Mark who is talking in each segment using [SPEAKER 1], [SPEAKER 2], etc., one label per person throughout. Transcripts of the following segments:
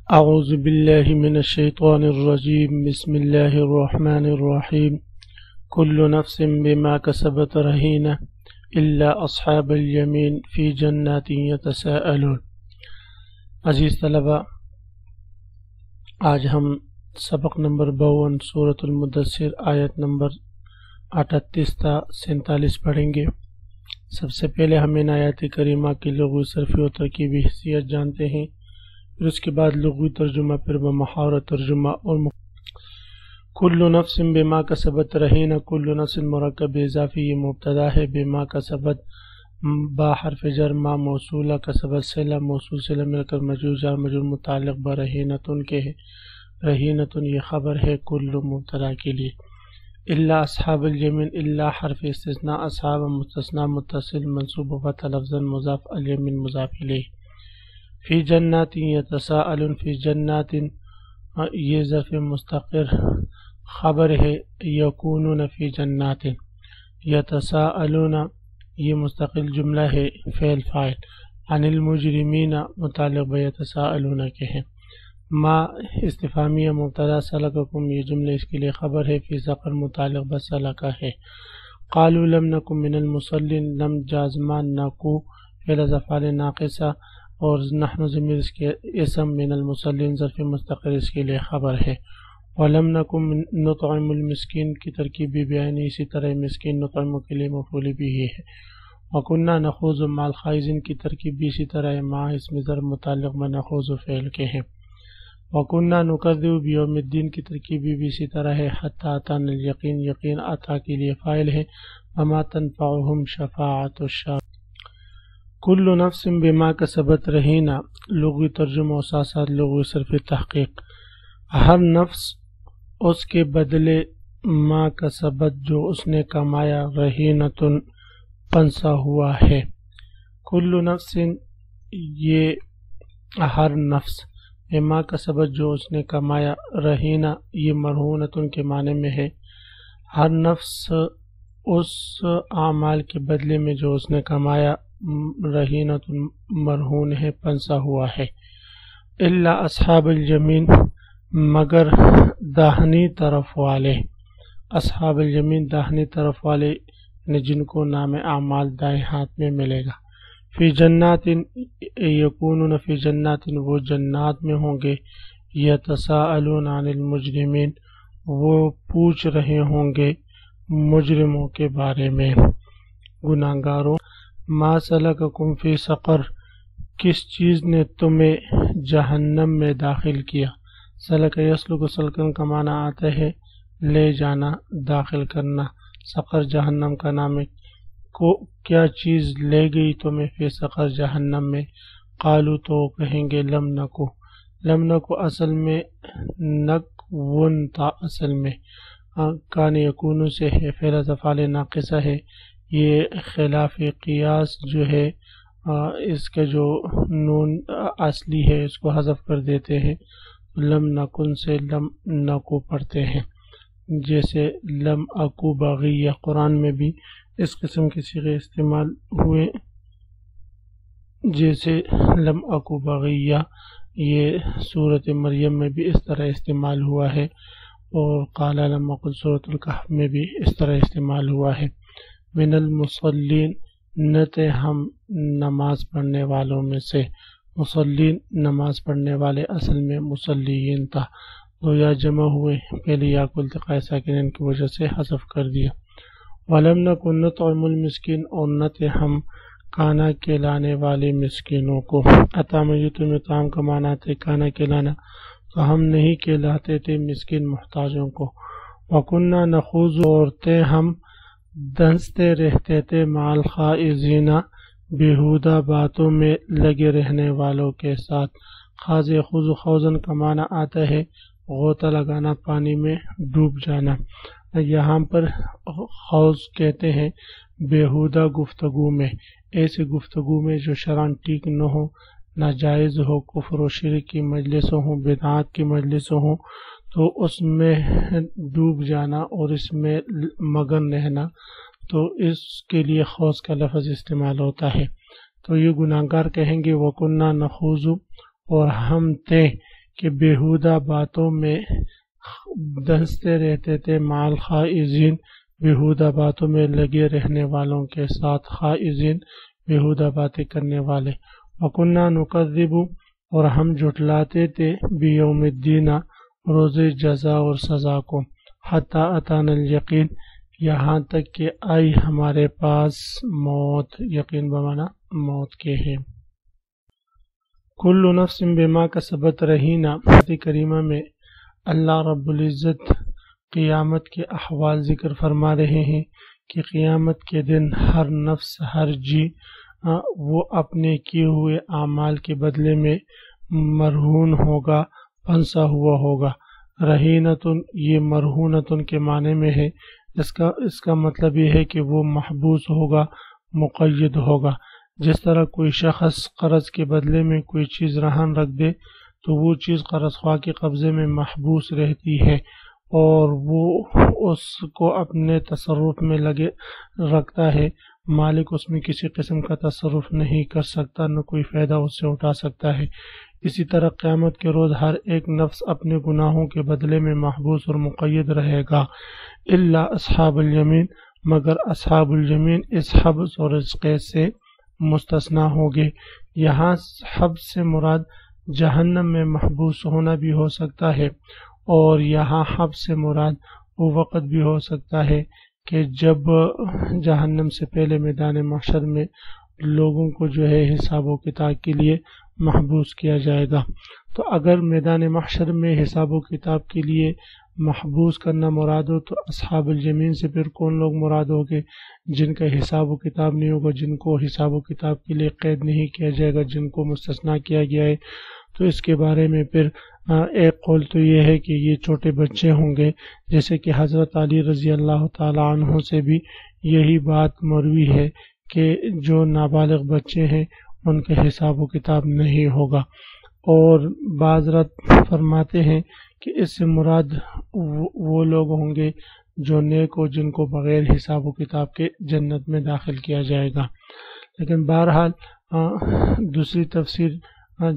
[SPEAKER 1] أعوذ بالله من الشيطان الرجيم. بسم الله الرحمن الرحيم. كل نفس بما كسبت رهينة إلا أصحاب اليمين في جنات يتساءلون. عزیز طلبہ، آج ہم سبق نمبر 52 سورۃ المدثر آیت نمبر 38 تا 47 پڑھیں گے۔ سب سے پہلے ہم ان آیات کریمہ کی لغوی صرفی و ترکیبی حیثیت جانتے ہیں، پھر اس کے بعد لغوی ترجمہ، پھر بمحاورہ ترجمہ اور کل نفس بما کسبت رہینہ۔ کل نفس مرکب اضافی یہ مبتدا ہے، بما کسبت با حرف جر، ما موصولہ، کسبت صلہ، موصول صلہ مل کر مجرور جار مجرور متعلق برہینۃ کے ہے۔ رہینۃ یہ خبر ہے کل مبتدا کے لیے۔ الا اصحاب الیمین، الا حرف استثناء، اصحاب مستثنی متصل منصوب و فتح لفظا مضاف، الیمین مضاف الیہ۔ فی جنات یتساءلون، فی جنات یہ ظرف مستقر خبر ہے، یکونون فی جنات، یتساءلون یہ مستقل جملہ ہے، فعل فاعل، عن المجرمین متعلق بیتساءلون کے ہیں۔ ما استفہامیہ مبتدا، سلککم یہ جملہ اس کے لیے خبر ہے، فی سقر متعلق بس سلکہ ہے۔ قالوا لم نکن من المصلین، لم جازمان، نکو فعل افعال ناقصہ اور نحن ضمیر اس کے اسم، من المصلین ظرف مستقر اس کے لیے خبر ہے۔ ولم نکن نطعم المسکین کی ترکیب بھی بیانی، اسی طرح مسکین نطعم کے لیے مفعول بھی ہے۔ وکنہ نخوض مع الخائضین کی ترکیب بھی اسی طرح ہے، مع اسم ظرف متعلق بنخوض فعل کے ہیں۔ وکنہ نکذب بیوم الدین کی ترکیب بھی اسی طرح ہے، حتی اتانا الیقین، یقین عطا کے لیے فاعل ہے، وما تنفعهم شفاعۃ الشافعین۔ کل نفس بما کسبت رہینہ، لغوی ترجمہ و ساتھ ساتھ لغوی صرف تحقیق۔ ہر نفس اس کے بدلے ما کسبت جو اس نے کمایا، رہینۃ پنسا ہوا ہے۔ کل نفس یہ ہر نفس، بما کسبت جو اس نے کمایا، رہینہ یہ مرہونۃ کے معنی میں ہے۔ ہر نفس اس اعمال کے بدلے میں جو اس نے کمایا، رہینۃ مرہون ہے، پنسا ہوا ہے۔ الا اصحاب الیمین مگر داہنی طرف والے، اصحاب الیمین داہنی طرف والے جن کو نام اعمال دائیں ہاتھ میں ملے گا۔ فی جنات یکونون، فی جنات وہ جنات میں ہوں گے، یتساءلون عن المجرمین وہ پوچھ رہے ہوں گے مجرموں کے بارے میں، گناہگاروں۔ ما سلککم فی سقر کس چیز نے تمہیں جہنم میں داخل کیا؟ سلک یسلک، سلکن کا معنی آتا ہے لے جانا، داخل کرنا۔ سقر جہنم کا نام ہے۔ کو کیا چیز لے گئی تمہیں فی سقر جہنم میں؟ قالو تو کہیں گے لم نکو، لم نکو اصل میں نکون تھا، اصل میں کان یکونو سے ہے، فعل افعال ناقصہ ہے۔ یہ خلاف قیاس جو ہے اس کا جو نون اصلی ہے اس کو حذف کر دیتے ہیں، لم نکن سے لم نکو پڑھتے ہیں، جیسے لم اکو باغیہ قرآن میں بھی اس قسم کے صیغے استعمال ہوئے، جیسے لم اکو باغیہ یہ سورۃ مریم میں بھی اس طرح استعمال ہوا ہے، اور قال لم اقل سورۃ الکہف میں بھی اس طرح استعمال ہوا ہے۔ من المصلین نہ تھے ہم نماز پڑھنے والوں میں سے، مصلین نماز پڑھنے والے، اصل میں مصلیین تھا، تو یا جمع ہوئے، پہلے یا کو التقاء ساکنین کی وجہ سے حذف کر دیا۔ ولم نکن نطعم المسکین اور نہ تھے ہم کھانا کھلانے والے مسکینوں کو۔ اطعم یطعم اطعام کا معنی تھے کھانا کھلانا، تو ہم نہیں کھلاتے تھے مسکین محتاجوں کو۔ وکنہ نخوض اور تھے ہم دنستے رہتے تھے، مع الخائضین بیہودہ باتوں میں لگے رہنے والوں کے ساتھ۔ خاض یخوض خوضن کا معنی آتا ہے غوطہ لگانا، پانی میں ڈوب جانا۔ یہاں پر خوض کہتے ہیں بیہودہ گفتگو میں، ایسے گفتگو میں جو شرعاً ٹھیک نہ ہو، ناجائز ہو، کفر و شرک کی مجلسوں ہوں، بدعات کی مجلسوں ہوں، تو اس میں ڈوب جانا اور اس میں مگن رہنا، تو اس کے لیے خوض کا لفظ استعمال ہوتا ہے۔ تو یہ گناہگار کہیں گے وَكُنَّا نَخُوضُ اور ہم تھے کہ بیہودہ باتوں میں دھنستے رہتے تھے، مع الخائزین بیہودہ باتوں میں لگے رہنے والوں کے ساتھ، خائزین بیہودہ باتیں کرنے والے۔ وَكُنَّا نُكَذِّبُ اور ہم جھٹلاتے تھے، بیوم الدین روز جزا اور سزا کو، حتی اتانا الیقین یہاں تک کہ آئی ہمارے پاس موت، یقین بمانا موت کے ہے۔ کل نفس بما کسبت رہینہ، آیت کریمہ میں اللہ رب العزت قیامت کے احوال ذکر فرما رہے ہیں کہ قیامت کے دن ہر نفس، ہر جی وہ اپنے کیے ہوئے اعمال کے بدلے میں مرہون ہوگا، پھنسا ہوا ہوگا۔ رہینتن یہ مرہونتن کے معنی میں ہے، اس کا مطلب یہ ہے کہ وہ محبوس ہوگا، مقید ہوگا۔ جس طرح کوئی شخص قرض کے بدلے میں کوئی چیز رہن رکھ دے تو وہ چیز قرض خواہ کے قبضے میں محبوس رہتی ہے اور وہ اس کو اپنے تصرف میں لگے رکھتا ہے، مالک اس میں کسی قسم کا تصرف نہیں کر سکتا، نہ کوئی فائدہ اس سے اٹھا سکتا ہے۔ اسی طرح قیامت کے روز ہر ایک نفس اپنے گناہوں کے بدلے میں محبوس اور مقید رہے گا، الا اصحاب الیمین مگر اصحاب الیمین اس حبس اور اس قید سے مستثنا ہوگے۔ یہاں حبس سے مراد جہنم میں محبوس ہونا بھی ہو سکتا ہے، اور یہاں حبس سے مراد وہ وقت بھی ہو سکتا ہے کہ جب جہنم سے پہلے میدان محشر میں لوگوں کو جو ہے حساب و کتاب کے لیے محبوس کیا جائے گا۔ تو اگر میدان محشر میں حساب و کتاب کے لیے محبوس کرنا مراد ہو تو اصحاب الیمین سے پھر کون لوگ مراد ہوگے؟ جن کا حساب و کتاب نہیں ہوگا، جن کو حساب و کتاب کے لیے قید نہیں کیا جائے گا، جن کو مستثنا کیا گیا ہے۔ تو اس کے بارے میں پھر ایک قول تو یہ ہے کہ یہ چھوٹے بچے ہوں گے، جیسے کہ حضرت علی رضی اللہ تعالی عنہ سے بھی یہی بات مروی ہے کہ جو نابالغ بچے ہیں ان کے حساب و کتاب نہیں ہوگا۔ اور بعض رات فرماتے ہیں کہ اس سے مراد وہ لوگ ہوں گے جو نیک ہو، جن کو بغیر حساب و کتاب کے جنت میں داخل کیا جائے گا۔ لیکن بہرحال دوسری تفسیر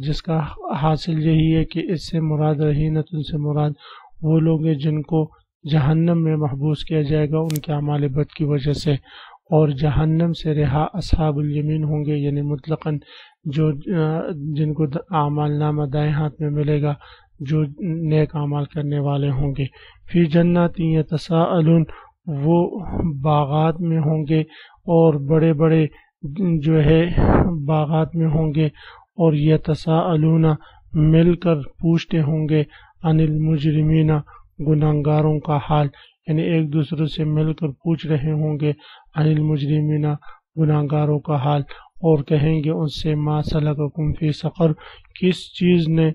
[SPEAKER 1] جس کا حاصل یہی ہے کہ اس سے مراد رہینت، ان سے مراد وہ لوگ ہیں جن کو جہنم میں محبوس کیا جائے گا ان کے اعمال بد کی وجہ سے، اور جہنم سے رہا اصحاب الیمین ہوں گے، یعنی مطلقاً جو جن کو اعمال نامہ دائیں ہاتھ میں ملے گا، جو نیک اعمال کرنے والے ہوں گے۔ فی جنات یتساءلون وہ باغات میں ہوں گے، اور بڑے بڑے جو ہے باغات میں ہوں گے، اور یتساءلون مل کر پوچھتے ہوں گے عن المجرمین گناہگاروں کا حال، یعنی ایک دوسرے سے مل کر پوچھ رہے ہوں گے عن المجرمین گناہگاروں کا حال، اور کہیں گے ان سے ما سلککم فی سقر کس چیز نے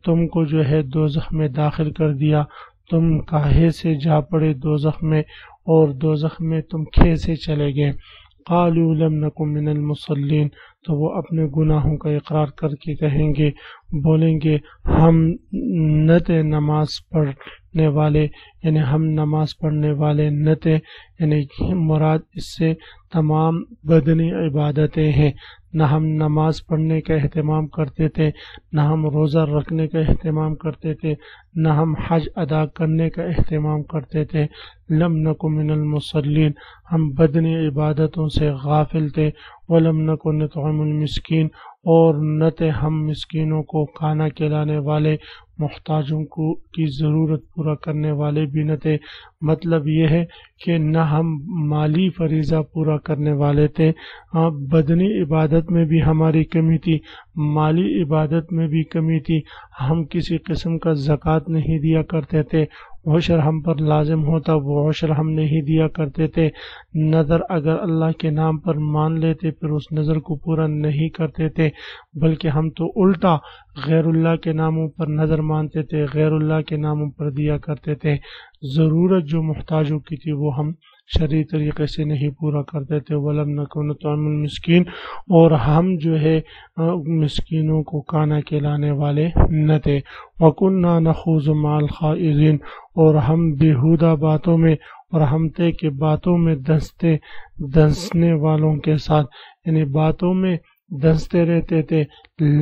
[SPEAKER 1] تم کو جو ہے دوزخ میں داخل کر دیا، تم کاہے سے جا پڑے دوزخ میں، اور دوزخ میں تم کیسے چلے گئے؟ قالوا لم نکن من المصلین تو وہ اپنے گناہوں کا اقرار کر کے کہیں گے، بولیں گے ہم نہ تھے نماز پڑھنے والے، یعنی ہم نماز پڑھنے والے نہ تھے، یعنی مراد اس سے تمام بدنی عبادتیں ہیں۔ نہ ہم نماز پڑھنے کا اہتمام کرتے تھے، نہ ہم روزہ رکھنے کا اہتمام کرتے تھے، نہ ہم حج ادا کرنے کا اہتمام کرتے تھے۔ لم نکن من المصلین ہم بدنی عبادتوں سے غافل تھے، ولم نکن نطعم المسکین اور نہ تھے ہم مسکینوں کو کھانا کھلانے والے، محتاجوں کو کی ضرورت پورا کرنے والے بھی نہ تھے۔ مطلب یہ ہے کہ نہ ہم مالی فریضہ پورا کرنے والے تھے، بدنی عبادت میں بھی ہماری کمی تھی، مالی عبادت میں بھی کمی تھی، ہم کسی قسم کا زکوٰۃ نہیں دیا کرتے تھے، عشر ہم پر لازم ہوتا وہ عشر ہم نہیں دیا کرتے تھے، نظر اگر اللہ کے نام پر مان لیتے پھر اس نظر کو پورا نہیں کرتے تھے، بلکہ ہم تو الٹا غیر اللہ کے ناموں پر نظر مانتے تھے، غیر اللہ کے ناموں پر دیا کرتے تھے، ضرورت جو محتاجوں کی تھی وہ ہم شرعی طریقے سے نہیں پورا کرتے تھے۔ وَلَمْ نَكُن نُطْعِمُ الْمِسْكِينَ اور ہم جو ہے مسکینوں کو کھانا کھلانے والے نہ تھے۔ وَكُنَّا نَخُوضُ مَعَ الْخَائِضِينَ اور ہم بیہودہ باتوں میں اور ہم تھے کہ باتوں میں دھنسنے والوں کے ساتھ، یعنی باتوں میں دھنستے رہتے تھے،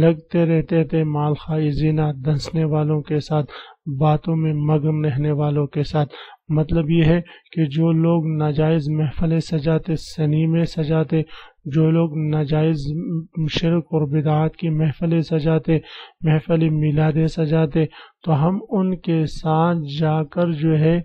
[SPEAKER 1] لگتے رہتے تھے مال خائزینہ، دھنسنے والوں کے ساتھ، باتوں میں مگن رہنے والوں کے ساتھ۔ مطلب یہ ہے کہ جو لوگ ناجائز محفلیں سجاتے، سنیمیں سجاتے، جو لوگ ناجائز شرک اور بدعات کی محفلیں سجاتے، محفل میلادیں سجاتے، تو ہم ان کے ساتھ جا کر جو ہے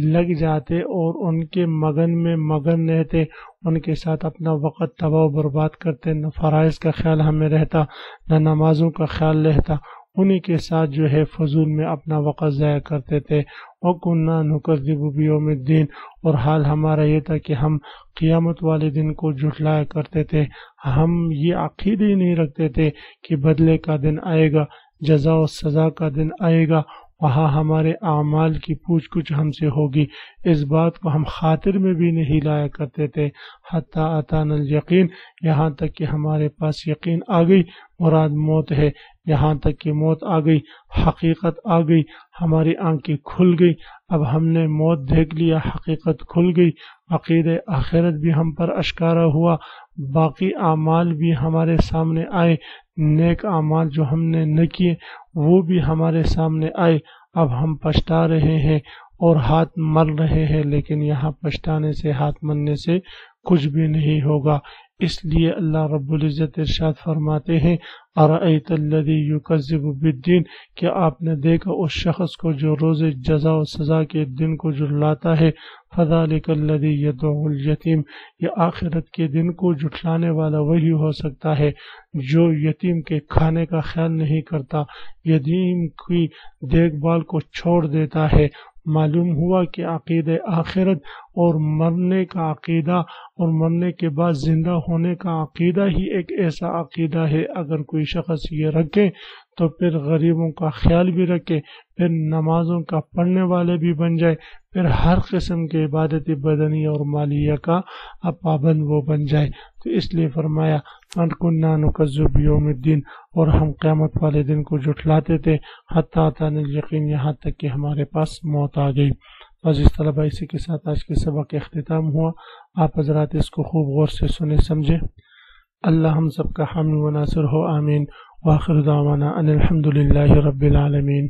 [SPEAKER 1] لگ جاتے اور ان کے مگن میں مگن رہتے، ان کے ساتھ اپنا وقت تباہ و برباد کرتے، نہ فرائض کا خیال ہمیں رہتا، نہ نمازوں کا خیال رہتا، انہی کے ساتھ جو ہے فضول میں اپنا وقت ضائع کرتے تھے۔ وَكُنَّا نُكَذِّبُ بِيَوْمِ الدِّينِ، اور حال ہمارا یہ تھا کہ ہم قیامت والے دن کو جھٹلایا کرتے تھے۔ ہم یہ عقیدہ ہی نہیں رکھتے تھے کہ بدلے کا دن آئے گا، جزا و سزا کا دن آئے گا، وہاں ہمارے اعمال کی پوچھ گچھ ہم سے ہوگی۔ اس بات کو ہم خاطر میں بھی نہیں لایا کرتے تھے۔ حتی اتانا الیقین، یہاں تک کہ ہمارے پاس یقین آ گئی، مراد موت ہے، یہاں تک کہ موت آ گئی، حقیقت آ گئی، ہماری آنکھیں کھل گئی، اب ہم نے موت دیکھ لیا، حقیقت کھل گئی، عقیدہ آخرت بھی ہم پر اشکارا ہوا، باقی اعمال بھی ہمارے سامنے آئے، نیک اعمال جو ہم نے نہ کیے وہ بھی ہمارے سامنے آئے۔ اب ہم پچھتا رہے ہیں اور ہاتھ مل رہے ہیں، لیکن یہاں پچھتانے سے، ہاتھ ملنے سے کچھ بھی نہیں ہوگا۔ اس لیے اللہ رب العزت ارشاد فرماتے ہیں ارأیت الذی یکذب بالدین، کہ آپ نے دیکھا اس شخص کو جو روز جزا و سزا کے دن کو جھٹلاتا ہے، فذلک الذی یدعو الیتیم، یہ آخرت کے دن کو جھٹلانے والا وہی ہو سکتا ہے جو یتیم کے کھانے کا خیال نہیں کرتا، یتیم کی دیکھ بھال کو چھوڑ دیتا ہے۔ معلوم ہوا کہ عقیدہ آخرت اور مرنے کا عقیدہ اور مرنے کے بعد زندہ ہونے کا عقیدہ ہی ایک ایسا عقیدہ ہے، اگر کوئی شخص یہ رکھے تو پھر غریبوں کا خیال بھی رکھے، پھر نمازوں کا پڑھنے والے بھی بن جائے، پھر ہر قسم کے عبادت بدنی اور مالیہ کا پابند وہ بن جائے۔ تو اس لیے فرمایا کُنَّا نُكَذِّبُ بِيَوْمِ الدِّينِ، اور ہم قیامت والے دن کو جھٹلاتے تھے، حتی اتانا الیقین، یہاں تک کہ ہمارے پاس موت آ گئی۔ عزیز طلبہ، اسی کے ساتھ آج کے سبق اختتام ہوا۔ آپ حضرات اس کو خوب غور سے سنیں سمجھیں۔ اللہ ہم سب کا حامی و ناصر ہو، آمین۔ وآخر دعوانا ان الحمد للہ رب العالمین۔